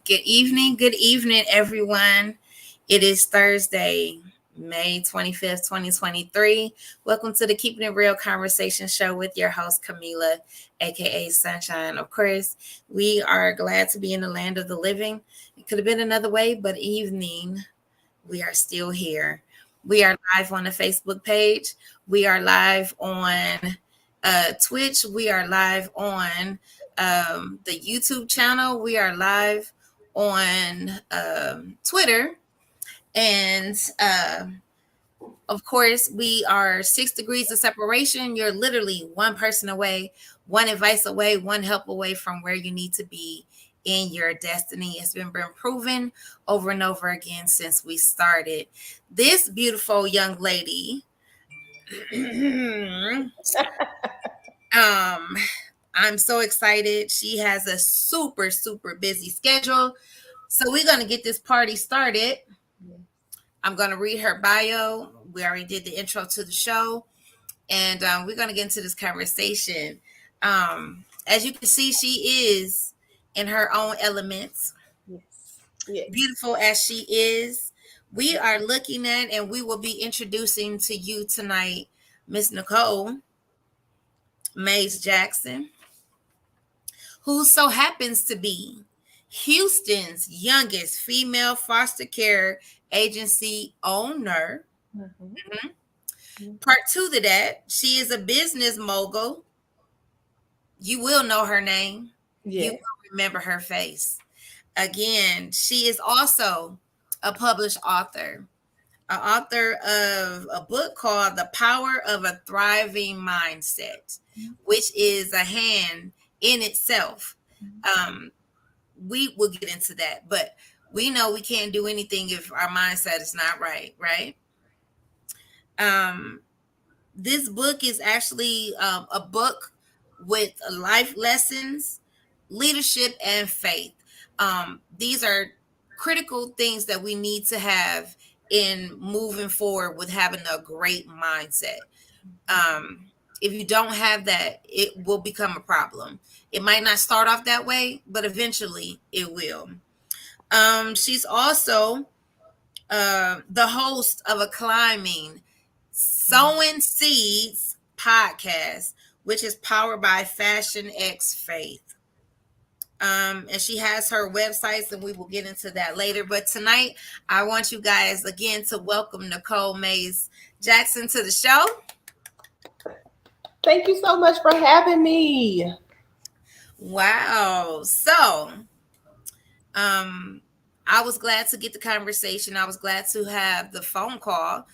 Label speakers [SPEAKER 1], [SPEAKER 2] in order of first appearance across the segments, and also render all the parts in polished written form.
[SPEAKER 1] Good evening, everyone. It is Thursday, May 25th, 2023. Welcome to the Keeping It Real Conversation Show with your host, Camila, aka Sunshine. Of course, we are glad to be in the land of the living. It could have been another way, but evening, we are still here. We are live on the Facebook page. We are live on Twitch. We are live on the YouTube channel. We are live on Twitter. And of course, we are 6 degrees of separation. You're literally one person away, one advice away, one help away from where you need to be in your destiny. It's been proven over and over again since we started. This beautiful young lady, I'm so excited. She has a super, super busy schedule. So we're going to get this party started. I'm going to read her bio. We already did the intro to the show. And we're going to get into this conversation. As you can see, she is in her own elements.
[SPEAKER 2] Yes.
[SPEAKER 1] Beautiful as she is. We are looking at and we will be introducing to you tonight Miss Nicole Mays Jackson, who so happens to be Houston's youngest female foster care agency owner. Part two to that, she is a business mogul. You will know her name.
[SPEAKER 2] Yes.
[SPEAKER 1] You will remember her face. Again, she is also a published author, an author of a book called The Power of a Thriving Mindset, which is a hand in itself. We will get into that, but we know we can't do anything if our mindset is not right, right? This book is actually a book with life lessons, leadership, and faith. These are critical things that we need to have in moving forward with having a great mindset. If you don't have that, it will become a problem. It might not start off that way, but eventually it will. She's also the host of a climbing Sowing Seeds podcast, which is powered by Fashion X Faith. And she has her websites, and we will get into that later. But tonight, I want you guys again to welcome Nicole Mays Jackson to the show.
[SPEAKER 2] Thank you so much for having me.
[SPEAKER 1] Wow. So, I was glad to get the conversation. I was glad to have the phone call.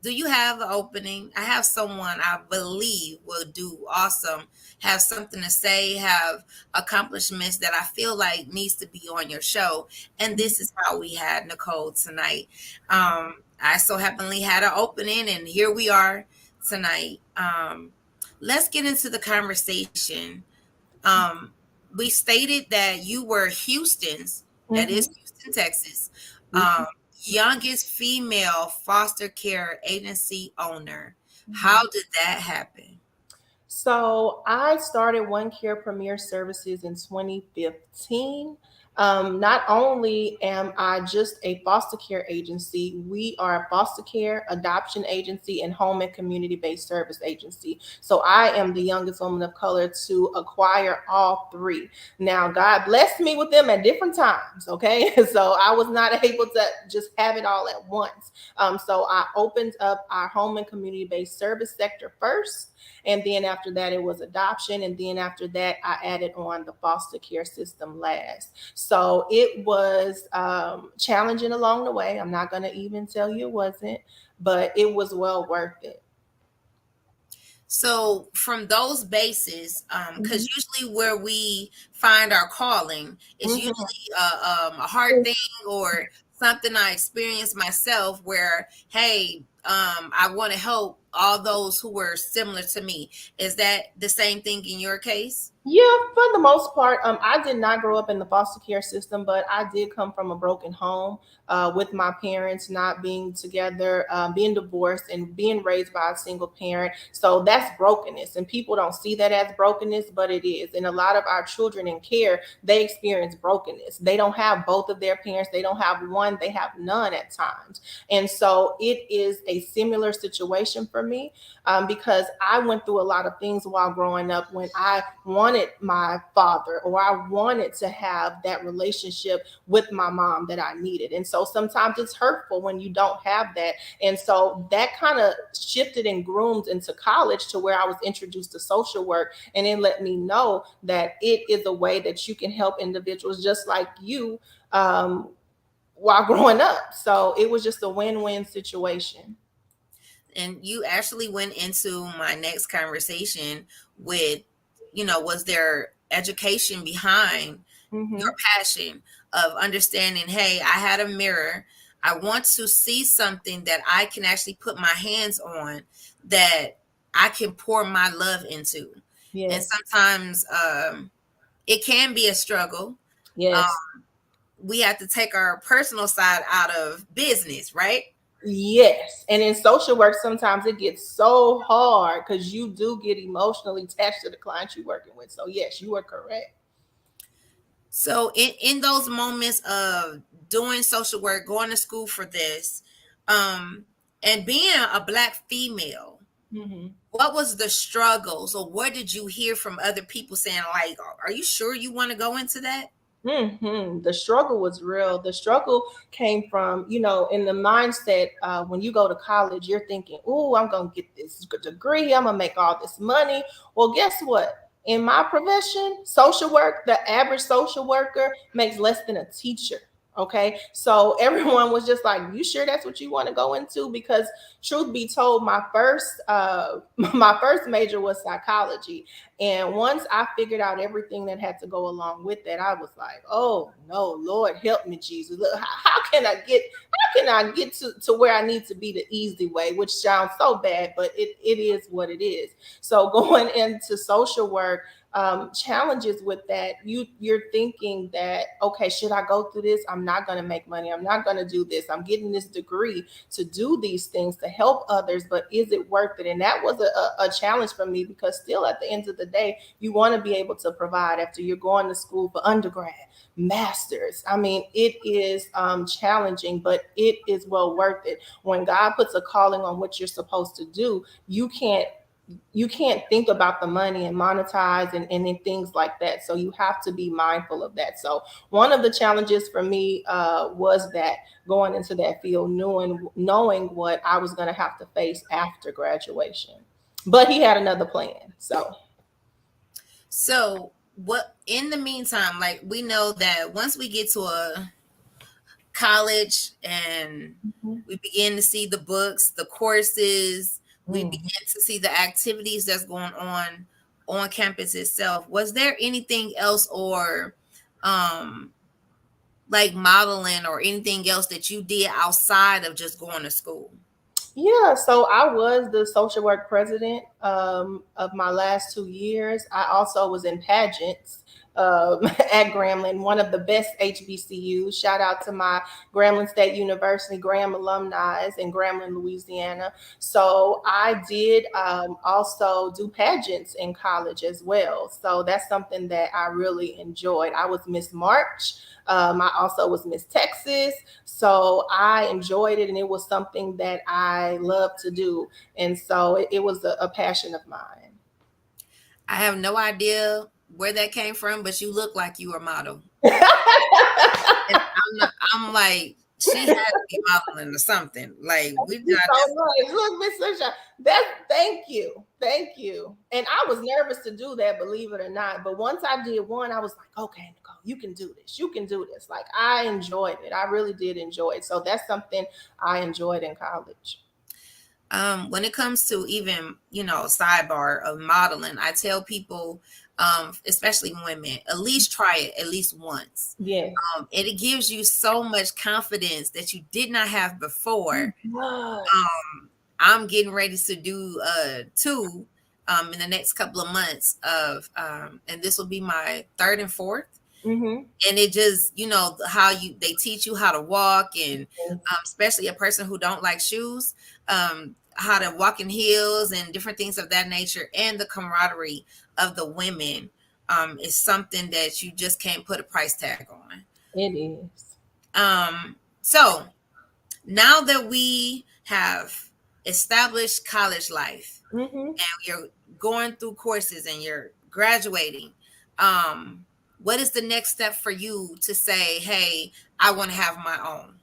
[SPEAKER 1] Do you have an opening? I have someone I believe will do awesome, have something to say, have accomplishments that I feel like needs to be on your show. And this is how we had Nicole tonight. I so happily had an opening, and here we are tonight. Let's get into the conversation. We stated that you were Houston's, that is Houston, Texas, youngest female foster care agency owner. How did that happen?
[SPEAKER 2] So I started One Care Premier Services in 2015. Not only am I just a foster care agency, we are a foster care, adoption agency, and home and community based service agency. So I am the youngest woman of color to acquire all three. Now, God blessed me with them at different times, okay? So I was not able to just have it all at once. So I opened up our home and community based service sector first. And then after that, it was adoption. And then after that, I added on the foster care system last. So it was challenging along the way. I'm not going to even tell you it wasn't, but it was well worth it.
[SPEAKER 1] So from those bases, because usually where we find our calling is usually a hard thing or something I experienced myself where, hey, I want to help all those who were similar to me. Is that the same thing in your case?
[SPEAKER 2] Yeah, for the most part, I did not grow up in the foster care system, but I did come from a broken home with my parents not being together, being divorced, and being raised by a single parent. So that's brokenness, and people don't see that as brokenness, but it is. And a lot of our children in care, they experience brokenness. They don't have both of their parents. They don't have one. They have none at times. And so it is a similar situation for me because I went through a lot of things while growing up when I wanted my father or I wanted to have that relationship with my mom that I needed. And so sometimes it's hurtful when you don't have that. And so that kind of shifted and groomed into college to where I was introduced to social work. And it let me know that it is a way that you can help individuals just like you while growing up. So it was just a win-win situation.
[SPEAKER 1] And you actually went into my next conversation with, was there education behind your
[SPEAKER 2] Mm-hmm.
[SPEAKER 1] passion of understanding, hey, I had a mirror. I want to see something that I can actually put my hands on, that I can pour my love into. And
[SPEAKER 2] Yes.
[SPEAKER 1] sometimes it can be a struggle. Um,
[SPEAKER 2] Yes.
[SPEAKER 1] we have to take our personal side out of business, right?
[SPEAKER 2] Yes. And in social work, sometimes it gets so hard because you do get emotionally attached to the clients you're working with. So, yes, you are correct.
[SPEAKER 1] So in those moments of doing social work, going to school for this, and being a black female,
[SPEAKER 2] Hmm.
[SPEAKER 1] what was the struggles, or what did you hear from other people saying, like, are you sure you want to go into that?
[SPEAKER 2] The struggle was real. The struggle came from, in the mindset when you go to college, you're thinking, oh, I'm going to get this degree. I'm going to make all this money. Well, guess what? In my profession, social work, the average social worker makes less than a teacher. Okay. So everyone was just like, you sure that's what you want to go into? Because truth be told, my first my first major was psychology. And once I figured out everything that had to go along with that, I was like, "Oh no, Lord, help me, Jesus! Look, how can I get? How can I get to where I need to be the easy way?" Which sounds so bad, but it is what it is. So going into social work, challenges with that, you're thinking that, okay, should I go through this? I'm not going to make money. I'm not going to do this. I'm getting this degree to do these things to help others, but is it worth it? And that was a challenge for me because still at the end of the day, you want to be able to provide after you're going to school for undergrad, masters. I mean, it is challenging, but it is well worth it. When God puts a calling on what you're supposed to do, you can't think about the money and monetize and things like that. So you have to be mindful of that. So one of the challenges for me was that going into that field, knowing what I was going to have to face after graduation. But he had another plan. So
[SPEAKER 1] So what in the meantime, like, we know that once we get to a college and
[SPEAKER 2] mhm.
[SPEAKER 1] we begin to see the books, the courses, we
[SPEAKER 2] Mm.
[SPEAKER 1] begin to see the activities that's going on campus itself. Was there anything else, or um like modeling or anything else that you did outside of just going to school?
[SPEAKER 2] Yeah, so I was the social work president of my last 2 years. I also was in pageants at Grambling, one of the best HBCUs. Shout out to my Grambling State University Graham alumni in Grambling, Louisiana. So I did also do pageants in college as well. So that's something that I really enjoyed. I was Miss March. I also was Miss Texas. So I enjoyed it and it was something that I love to do. And so it was a passion of mine.
[SPEAKER 1] I have no idea where that came from, but you look like you are a model. And I'm like, she had to be modeling or something. Like, we
[SPEAKER 2] Thank you
[SPEAKER 1] not
[SPEAKER 2] so
[SPEAKER 1] just.
[SPEAKER 2] much. Look, Miss Sunshine. That thank you. Thank you. And I was nervous to do that, believe it or not. But once I did one, I was like, okay, Nicole, you can do this. You can do this. Like I enjoyed it. I really did enjoy it. So that's something I enjoyed in college.
[SPEAKER 1] When it comes to even, sidebar of modeling, I tell people, especially women, at least try it at least once.
[SPEAKER 2] Yes.
[SPEAKER 1] And it gives you so much confidence that you did not have before.
[SPEAKER 2] It does.
[SPEAKER 1] Um, I'm getting ready to do two in the next couple of months of and this will be my third and fourth.
[SPEAKER 2] Mm-hmm.
[SPEAKER 1] And it just, how they teach you how to walk, and
[SPEAKER 2] Yes.
[SPEAKER 1] especially a person who don't like shoes, how to walk in heels and different things of that nature, and the camaraderie of the women is something that you just can't put a price tag on.
[SPEAKER 2] It is.
[SPEAKER 1] So now that we have established college life,
[SPEAKER 2] Mm-hmm.
[SPEAKER 1] and you're going through courses and you're graduating, um, what is the next step for you to say, hey, I want to have my own?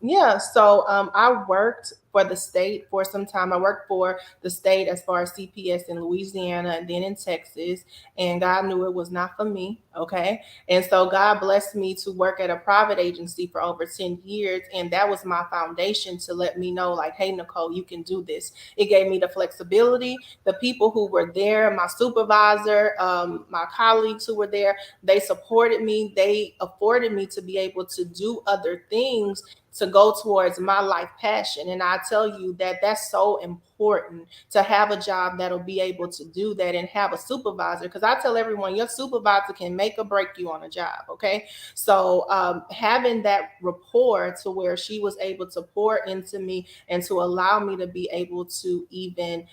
[SPEAKER 2] Yeah, so I worked for the state for some time. I worked for the state as far as CPS in Louisiana and then in Texas, and God knew it was not for me. Okay, and so God blessed me to work at a private agency for over 10 years, and that was my foundation to let me know, like, hey, Nicole, you can do this. It gave me the flexibility. The people who were there, my supervisor, my colleagues who were there, they supported me. They afforded me to be able to do other things to go towards my life passion. And I tell you that that's so important to have a job that'll be able to do that and have a supervisor. Because I tell everyone, your supervisor can make or break you on a job. Okay. So having that rapport to where she was able to pour into me and to allow me to be able to even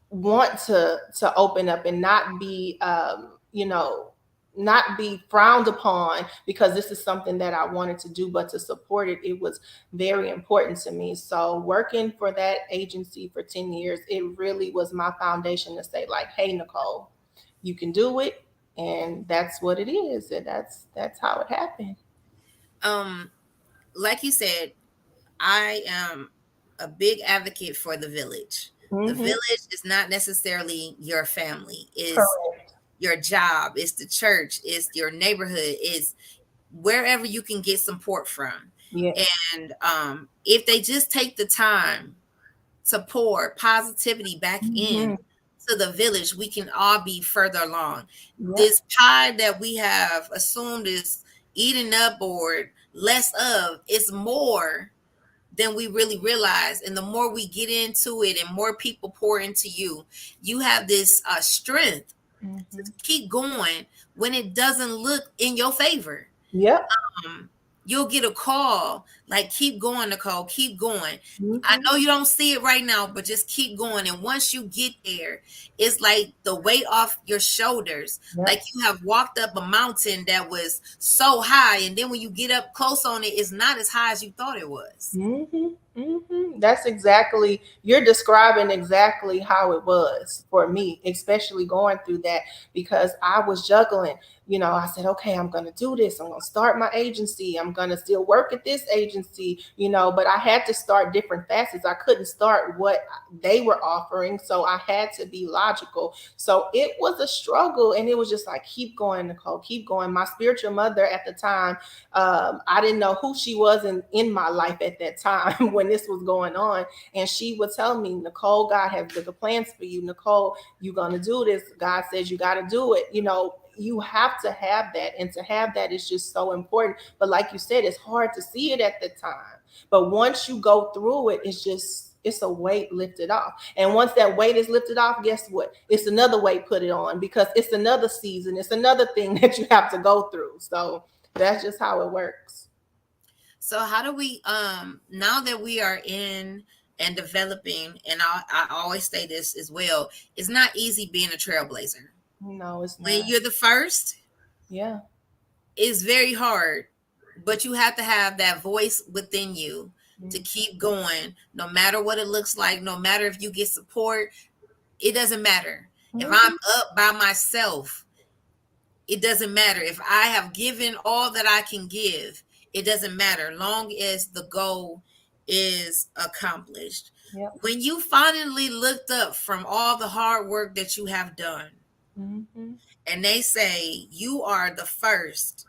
[SPEAKER 2] want to open up and not be not be frowned upon because this is something that I wanted to do, but to support it, it was very important to me. So working for that agency for 10 years, it really was my foundation to say, like, hey, Nicole, you can do it. And that's what it is. And that's how it happened.
[SPEAKER 1] Um, like you said, I am a big advocate for the village. The
[SPEAKER 2] Mm-hmm.
[SPEAKER 1] village is not necessarily your family, is
[SPEAKER 2] Correct.
[SPEAKER 1] your job, it's the church, it's your neighborhood, it's wherever you can get support from.
[SPEAKER 2] Yes.
[SPEAKER 1] And if they just take the time to pour positivity back
[SPEAKER 2] Mm-hmm.
[SPEAKER 1] in to the village, we can all be further along.
[SPEAKER 2] Yep.
[SPEAKER 1] This pie that we have assumed is eating up or less of, is more than we really realize. And the more we get into it and more people pour into you, you have this strength to
[SPEAKER 2] Mm-hmm.
[SPEAKER 1] keep going when it doesn't look in your favor.
[SPEAKER 2] Yep.
[SPEAKER 1] um, you'll get a call like, keep going, Nicole, keep going. I
[SPEAKER 2] Mm-hmm.
[SPEAKER 1] know you don't see it right now, but just keep going. And once you get there, it's like the weight off your shoulders, like
[SPEAKER 2] Yep.
[SPEAKER 1] you have walked up a mountain that was so high, and then when you get up close on it, it's not as high as you thought it was.
[SPEAKER 2] Mm-hmm. Mm-hmm. That's exactly, you're describing exactly how it was for me, especially going through that because I was juggling. I said, okay, I'm going to do this. I'm going to start my agency. I'm going to still work at this agency, but I had to start different facets. I couldn't start what they were offering. So I had to be logical. So it was a struggle. And it was just like, keep going, Nicole, keep going. My spiritual mother at the time, I didn't know who she was in my life at that time when this was going on. And she would tell me, Nicole, God has bigger plans for you. Nicole, you're going to do this. God says you got to do it. You have to have that. And to have that is just so important. But like you said, it's hard to see it at the time. But once you go through it, it's a weight lifted off. And once that weight is lifted off, guess what? It's another weight put it on because it's another season. It's another thing that you have to go through. So that's just how it works.
[SPEAKER 1] So how do we, now that we are in and developing, and I always say this as well, it's not easy being a trailblazer.
[SPEAKER 2] No, it's
[SPEAKER 1] When
[SPEAKER 2] not.
[SPEAKER 1] you're the first,
[SPEAKER 2] Yeah.
[SPEAKER 1] it's very hard, but you have to have that voice within you to keep going, no matter what it looks like, no matter if you get support, it doesn't matter. If I'm
[SPEAKER 2] Mm-hmm.
[SPEAKER 1] up by myself, it doesn't matter. If I have given all that I can give, it doesn't matter, long as the goal is accomplished.
[SPEAKER 2] Yep.
[SPEAKER 1] When you finally looked up from all the hard work that you have done,
[SPEAKER 2] Mm-hmm.
[SPEAKER 1] and they say you are the first,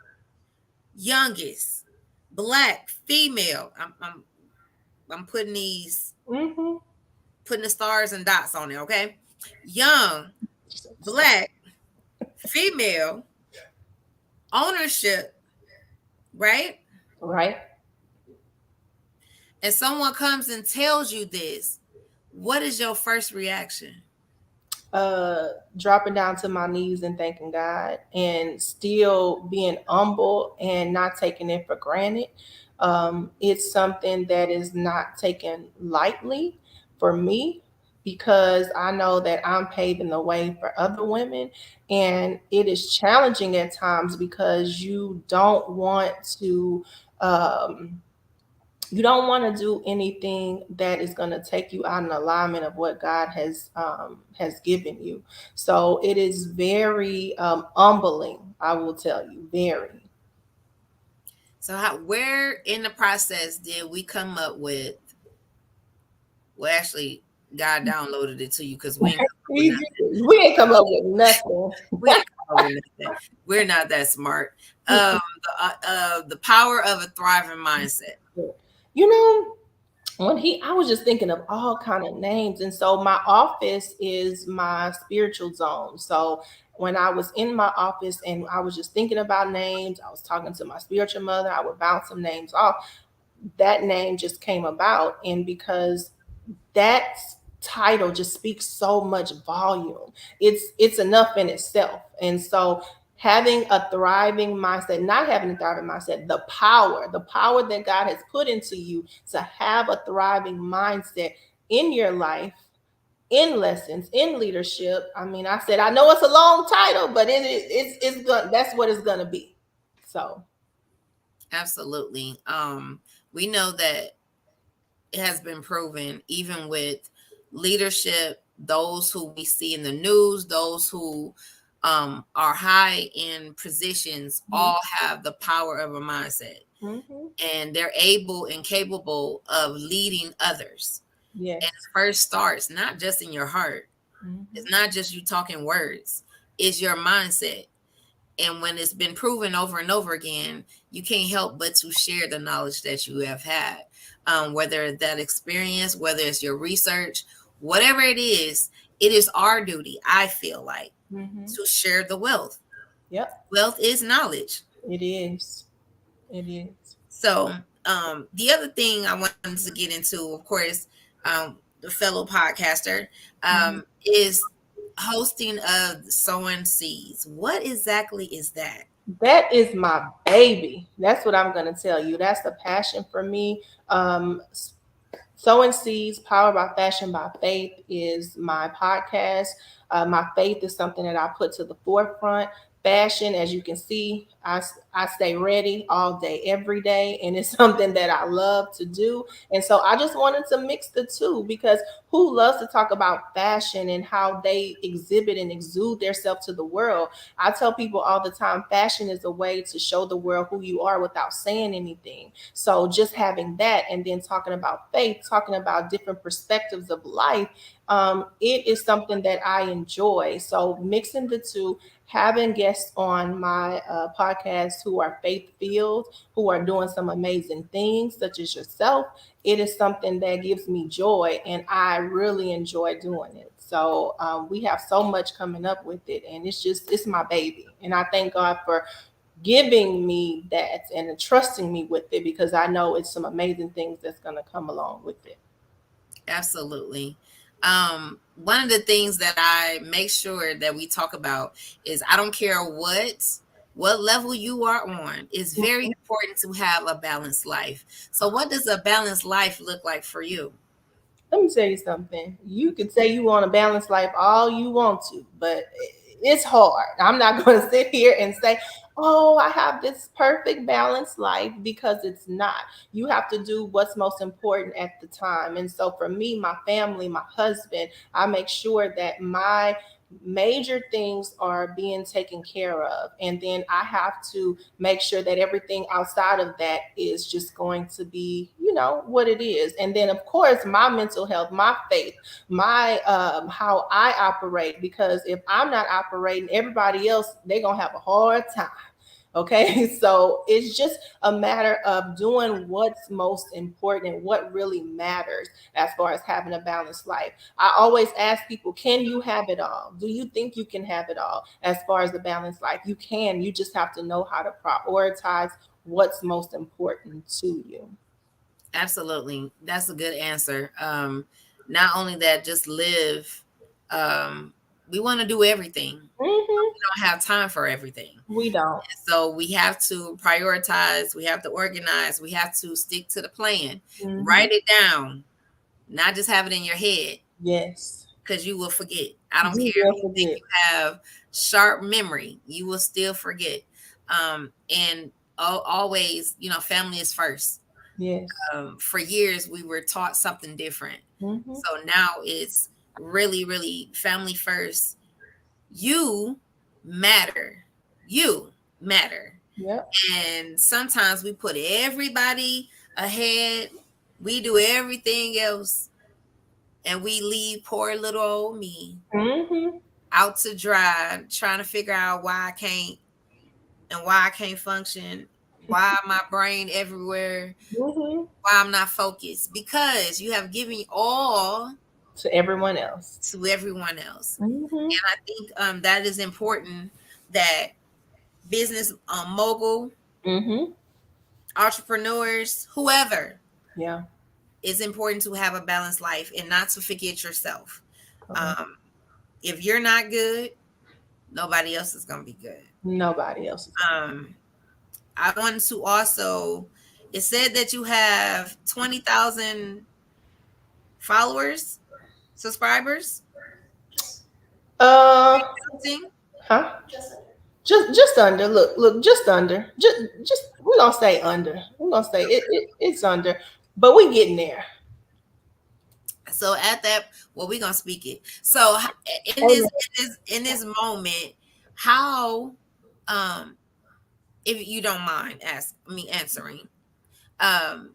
[SPEAKER 1] youngest, black, female, I'm
[SPEAKER 2] Mm-hmm.
[SPEAKER 1] putting the stars and dots on it, okay? Young, black, female, ownership, right?
[SPEAKER 2] Right.
[SPEAKER 1] And someone comes and tells you this, what is your first reaction?
[SPEAKER 2] uh Dropping down to my knees and thanking God, and still being humble and not taking it for granted. It's something that is not taken lightly for me, because I know that I'm paving the way for other women, and it is challenging at times because um you don't want to do anything that is going to take you out in alignment of what God has given you. So it is very humbling, I will tell you, very.
[SPEAKER 1] So how where in the process did we come up with, well actually God downloaded it to you because we ain't come up with
[SPEAKER 2] We ain't come up with nothing.
[SPEAKER 1] we ain't come up with nothing. We're not that smart. The power of a thriving mindset.
[SPEAKER 2] You know, I was just thinking of all kind of names, and so my office is my spiritual zone. So when I was in my office and I was just thinking about names, I was talking to my spiritual mother, I would bounce some names off. That name just came about, and because that title just speaks so much volume, it's enough in itself. And so having a thriving mindset, not having a thriving mindset, the power that God has put into you to have a thriving mindset in your life, in lessons, in leadership. I mean, I said I know it's a long title, but it's good. That's what it's gonna be. So
[SPEAKER 1] Absolutely. We know that it has been proven, even with leadership, those who we see in the news, those who are high in positions,
[SPEAKER 2] mhm,
[SPEAKER 1] all have the power of a mindset,
[SPEAKER 2] mhm,
[SPEAKER 1] and they're able and capable of leading others. And
[SPEAKER 2] yes,
[SPEAKER 1] it first starts not just in your heart, it's
[SPEAKER 2] mhm,
[SPEAKER 1] not just you talking words, it's your mindset. And when it's been proven over and over again, you can't help but to share the knowledge that you have had, whether that experience, whether it's your research, whatever it is our duty, I feel like,
[SPEAKER 2] mhm,
[SPEAKER 1] to share the wealth.
[SPEAKER 2] yep,
[SPEAKER 1] Wealth is knowledge.
[SPEAKER 2] it is. It is.
[SPEAKER 1] So the other thing I wanted to get into, of course, the fellow podcaster,
[SPEAKER 2] Mhm.
[SPEAKER 1] is hosting of sowing seeds. What exactly is that?
[SPEAKER 2] That is my baby. That's what I'm going to tell you. That's a passion for me. Sowing Seeds, Power by Fashion by Faith is my podcast. My faith is something that I put to the forefront. Fashion, as you can see, I stay ready all day, every day, and it's something that I love to do. And so I just wanted to mix the two, because who loves to talk about fashion and how they exhibit and exude themselves to the world? I tell people all the time, fashion is a way to show the world who you are without saying anything. So just having that, and then talking about faith, talking about different perspectives of life, it is something that I enjoy. So mixing the two, having guests on my podcast who are faith filled, who are doing some amazing things, such as yourself, it is something that gives me joy, and I really enjoy doing it. So we have so much coming up with it, and it's my baby, and I thank God for giving me that and trusting me with it, because I know it's some amazing things that's going to come along with it.
[SPEAKER 1] Absolutely. One of the things that I make sure that we talk about is, I don't care what level you are on, it's very important to have a balanced life. So what does a balanced life look like for you?
[SPEAKER 2] Let me tell you something. You could say you want a balanced life all you want to, but it's hard. I'm not going to sit here and say, oh, I have this perfect balanced life, because it's not. You have to do what's most important at the time. And so for me, my family, my husband, I make sure that my major things are being taken care of. And then I have to make sure that everything outside of that is just going to be, what it is. And then, of course, my mental health, my faith, my how I operate, because if I'm not operating, everybody else, they're going to have a hard time. Okay, so it's just a matter of doing what's most important and what really matters as far as having a balanced life. I always ask people, can you have it all? Do you think you can have it all as far as the balanced life? You can. You just have to know how to prioritize what's most important to you.
[SPEAKER 1] Absolutely. That's a good answer. not only that, just live. Um, we want to do everything.
[SPEAKER 2] Mhm.
[SPEAKER 1] We don't have time for everything.
[SPEAKER 2] We don't.
[SPEAKER 1] So we have to prioritize, we have to organize, we have to stick to the plan.
[SPEAKER 2] Mhm.
[SPEAKER 1] Write it down, not just have it in your head,
[SPEAKER 2] Yes.
[SPEAKER 1] because you will forget. I don't care
[SPEAKER 2] You
[SPEAKER 1] if
[SPEAKER 2] will
[SPEAKER 1] you think
[SPEAKER 2] forget.
[SPEAKER 1] you have sharp memory, you will still forget. And always, family is first.
[SPEAKER 2] Yes.
[SPEAKER 1] For years, we were taught something different.
[SPEAKER 2] Mhm.
[SPEAKER 1] So now it's really, really family first. You matter. You matter.
[SPEAKER 2] Yep.
[SPEAKER 1] And sometimes we put everybody ahead. We do everything else, and we leave poor little old me
[SPEAKER 2] Mhm.
[SPEAKER 1] out to dry, trying to figure out why I can't function, why my brain everywhere,
[SPEAKER 2] Mhm.
[SPEAKER 1] why I'm not focused. Because you have given all
[SPEAKER 2] To everyone else.
[SPEAKER 1] to everyone else.
[SPEAKER 2] Mhm.
[SPEAKER 1] And I think that is important, that business mogul,
[SPEAKER 2] Mhm.
[SPEAKER 1] entrepreneurs, whoever,
[SPEAKER 2] Yeah.
[SPEAKER 1] it's important to have a balanced life and not to forget yourself.
[SPEAKER 2] Correct.
[SPEAKER 1] Um, if you're not good, nobody else is going to be good.
[SPEAKER 2] Nobody else is gonna.
[SPEAKER 1] Um, I wanted to also, it said that you have 20,000 followers, subscribers,
[SPEAKER 2] Uh,
[SPEAKER 1] counting.
[SPEAKER 2] huh? Just under. Look, just under. Just we're gonna stay under. We're gonna say it's under, but we getting there.
[SPEAKER 1] So at that, well, we're going to speak it. So in this,
[SPEAKER 2] Amen.
[SPEAKER 1] in this moment, how, um, if you don't mind ask me answering, um,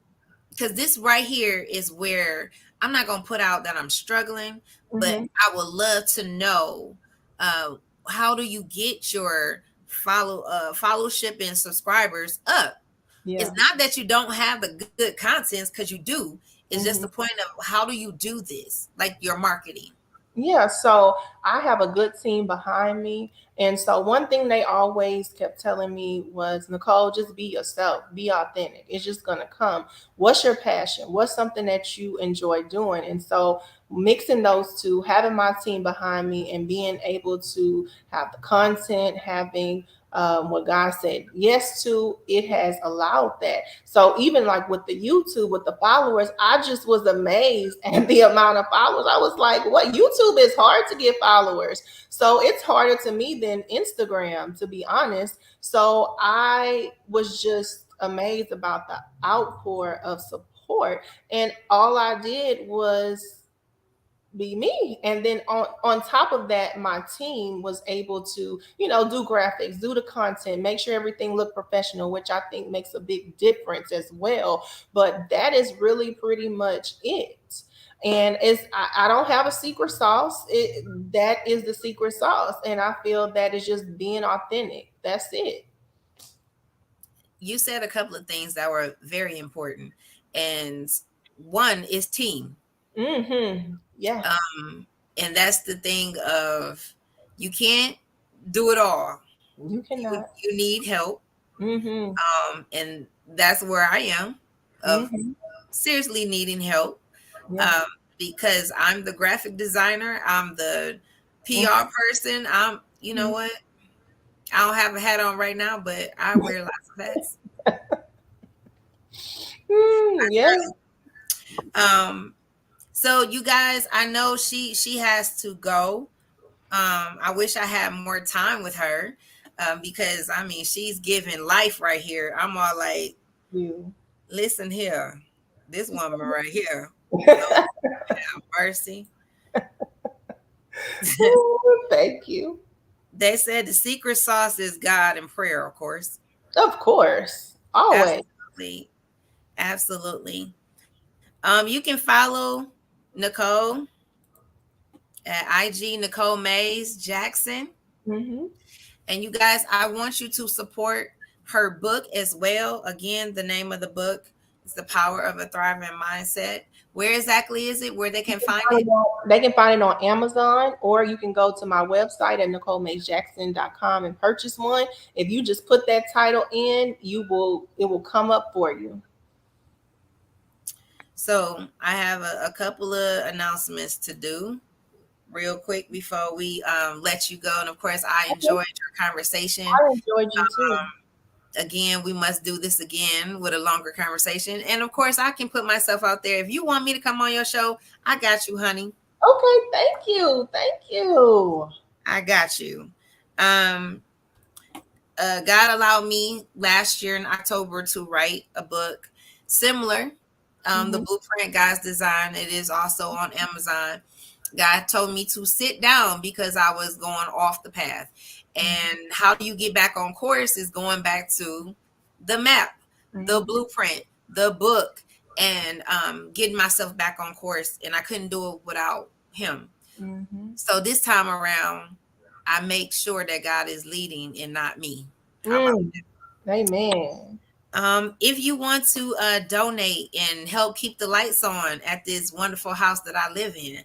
[SPEAKER 1] because this right here is where I'm not gonna put out that I'm struggling, but
[SPEAKER 2] Mhm.
[SPEAKER 1] I would love to know, uh, how do you get your followship and subscribers up? It's
[SPEAKER 2] Yeah.
[SPEAKER 1] not that you don't have the good contents, because you do. It's just the
[SPEAKER 2] Mhm.
[SPEAKER 1] point of how do you do this, like your marketing.
[SPEAKER 2] Yeah, so I have a good team behind me. And so one thing they always kept telling me was, Nicole, just be yourself, be authentic. It's just going to come. What's your passion? What's something that you enjoy doing? And so mixing those two, having my team behind me and being able to have the content, having what God said yes to, it has allowed that. So even like with the YouTube, with the followers, I just was amazed at the amount of followers. I was like, what? YouTube is hard to get followers. So it's harder to me than Instagram, to be honest. So I was just amazed about the outpour of support. And all I did was be me. And then on top of that, my team was able to, do graphics, do the content, make sure everything looked professional, which I think makes a big difference as well. But that is really pretty much it. And I don't have a secret sauce. That is the secret sauce. And I feel that is just being authentic. That's it.
[SPEAKER 1] You said a couple of things that were very important, and one is team.
[SPEAKER 2] Mm-hmm. Yes.
[SPEAKER 1] And that's the thing of, you can't do it all.
[SPEAKER 2] You
[SPEAKER 1] you
[SPEAKER 2] cannot.
[SPEAKER 1] you need help.
[SPEAKER 2] Mm-hmm.
[SPEAKER 1] And that's where I am, of
[SPEAKER 2] Mm-hmm.
[SPEAKER 1] seriously needing help,
[SPEAKER 2] Yeah.
[SPEAKER 1] um because I'm the graphic designer, I'm the PR person, I'm, you know
[SPEAKER 2] Mm-hmm.
[SPEAKER 1] what, I don't have a hat on right now, but I wear lots of hats.
[SPEAKER 2] Yeah.
[SPEAKER 1] um so you guys, I know she has to go. I wish I had more time with her, because I mean, she's giving life right here. I'm all like,
[SPEAKER 2] You.
[SPEAKER 1] listen here, this woman right here, Lord have mercy.
[SPEAKER 2] Thank you.
[SPEAKER 1] They said the secret sauce is God and prayer, of course.
[SPEAKER 2] Of course. Always.
[SPEAKER 1] Absolutely. Absolutely. You can follow Nicole at IG Nicole Mays Jackson.
[SPEAKER 2] Hmm.
[SPEAKER 1] And you guys, I want you to support her book as well. Again, the name of the book is The Power of a Thriving Mindset. Where exactly is it? Where they can find it?
[SPEAKER 2] They can find it on Amazon, or you can go to my website at NicoleMaysJackson.com and purchase one. If you just put that title in, it will come up for you.
[SPEAKER 1] So I have a couple of announcements to do real quick before we let you go. And of course, I
[SPEAKER 2] Okay.
[SPEAKER 1] enjoyed your conversation.
[SPEAKER 2] I enjoyed you too.
[SPEAKER 1] Again, we must do this again with a longer conversation. And of course, I can put myself out there. If you want me to come on your show, I got you, honey.
[SPEAKER 2] Okay, thank you. Thank you.
[SPEAKER 1] I got you. Um, God allowed me last year in October to write a book similar. The
[SPEAKER 2] Hmm.
[SPEAKER 1] Blueprint God's Design. It is also on Amazon. God told me to sit down because I was going off the path. And how do you get back on course is going back to the map, the
[SPEAKER 2] Hmm.
[SPEAKER 1] blueprint, the book, and getting myself back on course. And I couldn't do it without Him.
[SPEAKER 2] Hmm.
[SPEAKER 1] So this time around, I make sure that God is leading and not me. How about
[SPEAKER 2] Mm. Amen.
[SPEAKER 1] if you want to donate and help keep the lights on at this wonderful house that I live in,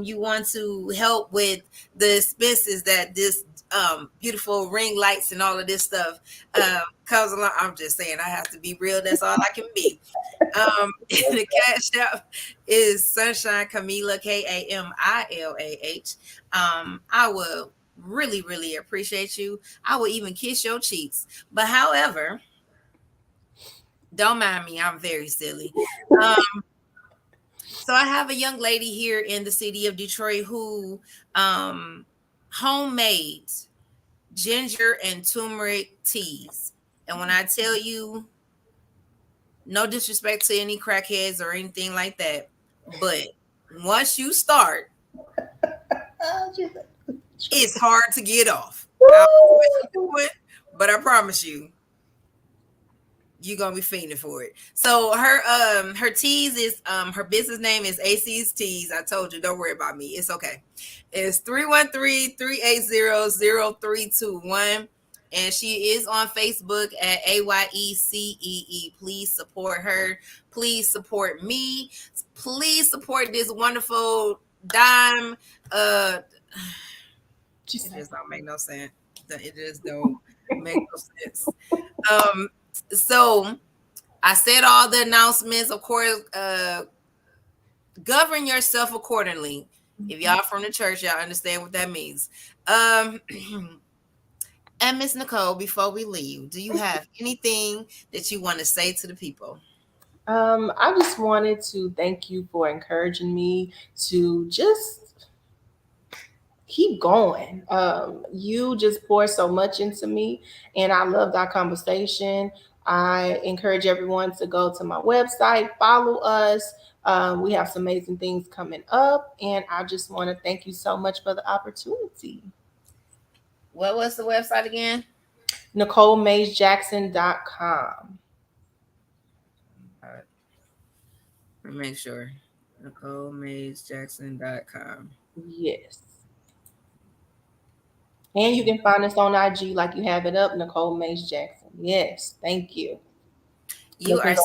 [SPEAKER 1] you want to help with the expenses that this beautiful ring lights and all of this stuff comes along. I'm just saying, I have to be real. That's all I can be. The cash app is Sunshine Camila, Kamilah. I will really, really appreciate you. I will even kiss your cheeks. But however, don't mind me, I'm very silly. Um, so I have a young lady here in the city of Detroit who homemade ginger and turmeric teas. And when I tell you, no disrespect to any crackheads or anything like that, but once you start,
[SPEAKER 2] Oh, Jesus.
[SPEAKER 1] it's hard to get off. I don't know what she's
[SPEAKER 2] Woo!
[SPEAKER 1] doing, but I promise you're gonna be fiending for it. So her teas is her business name is AC's Teas. I told you, don't worry about me. It's okay. It's 313-380-0321. And she is on Facebook at AYECEE. Please support her. Please support me. Please support this wonderful dime.
[SPEAKER 2] She's
[SPEAKER 1] It
[SPEAKER 2] like,
[SPEAKER 1] just don't make no sense. It just don't make no sense. Um, so I said all the announcements. Of course, govern yourself accordingly. If
[SPEAKER 2] mhm.
[SPEAKER 1] y'all from the church, y'all understand what that means. Um, and Miss Nicole, before we leave, do you have anything that you want to say to the people?
[SPEAKER 2] I just wanted to thank you for encouraging me to just keep going. You just pour so much into me, and I loved our conversation. I encourage everyone to go to my website, follow us. We have some amazing things coming up, and I just want to thank you so much for the opportunity.
[SPEAKER 1] What was the website again?
[SPEAKER 2] NicoleMaysJackson.com.
[SPEAKER 1] All right, let me make sure. NicoleMaysJackson.com.
[SPEAKER 2] Yes. And you can find us on IG like you have it up, Nicole Mays Jackson. Yes, thank you.
[SPEAKER 1] You
[SPEAKER 2] Looking
[SPEAKER 1] are so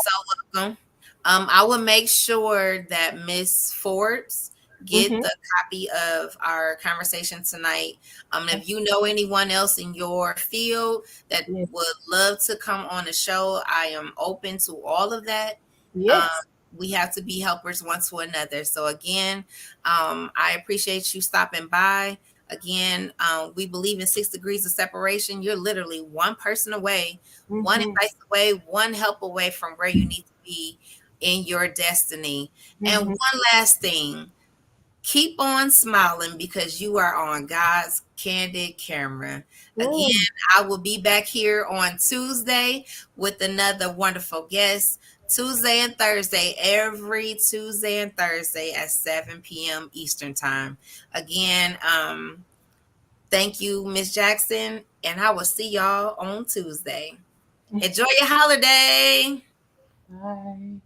[SPEAKER 1] welcome. I will make sure that Miss Forbes get
[SPEAKER 2] Mm-hmm.
[SPEAKER 1] the copy of our conversation tonight. If you know anyone else in your field that
[SPEAKER 2] Yes.
[SPEAKER 1] would love to come on the show, I am open to all of that. Um,
[SPEAKER 2] Yes.
[SPEAKER 1] we have to be helpers one to another. So again, I appreciate you stopping by. Again, we believe in 6 degrees of separation. You're literally one person away, one
[SPEAKER 2] Mm-hmm.
[SPEAKER 1] advice away, one help away from where you need to be in your destiny. And
[SPEAKER 2] Mm-hmm.
[SPEAKER 1] one last thing, keep on smiling because you are on God's candid camera. Again,
[SPEAKER 2] Mm.
[SPEAKER 1] I will be back here on Tuesday with another wonderful guest. Tuesday and Thursday, every Tuesday and Thursday at 7 p.m. Eastern Time. Again, thank you, Miss Jackson, and I will see y'all on Tuesday. Enjoy your holiday.
[SPEAKER 2] Bye.